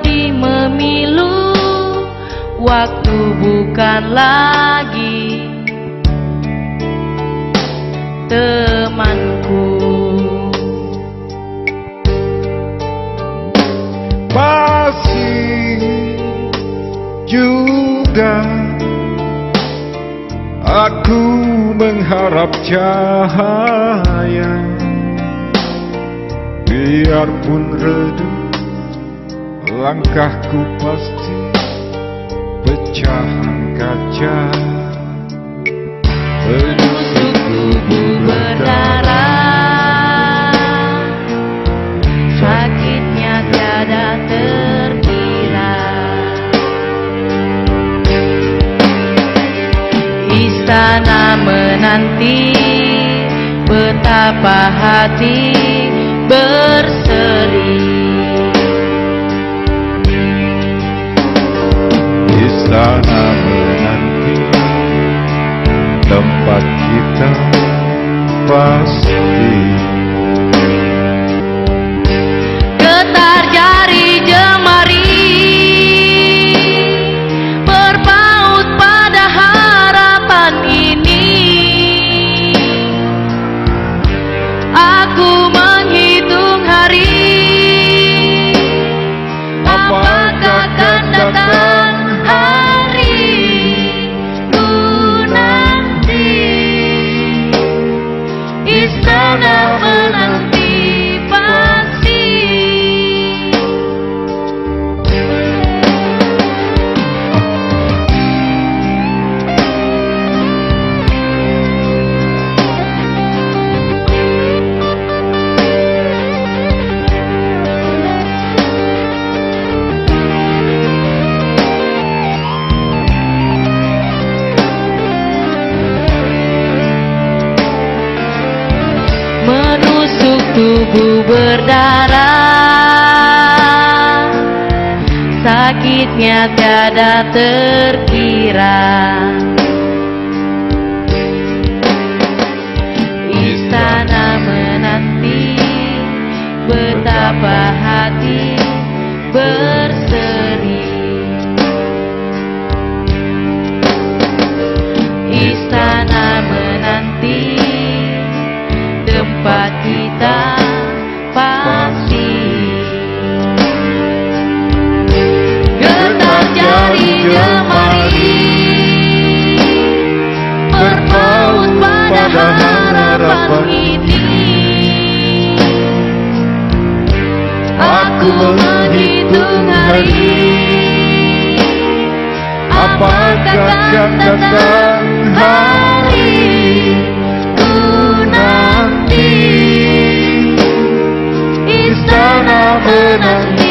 di memilu, waktu bukan lagi temanku. Masih juga aku mengharap cahaya, biarpun redup langkahku pasti pecahan kaca. Menusuk tubuh berdarah, sakitnya tiada terkira. Istana menanti, betapa hati berseri. Istana menanti, tempat kita pasti. Getar jari jemari, berpaut pada harapan ini. Aku menghitung hari, apakah akan datang hari ku nanti. Istana menanti pasti. Menusuk tubuh berdarah, sakitnya tiada terkira. Istana menanti, betapa hati berseri. Istana menanti, tempat kita pasti. Getar jari jemari, berpaut pada harapan ini. Aku menghitung hari, apakah akan datang hari ku nanti. Istana menanti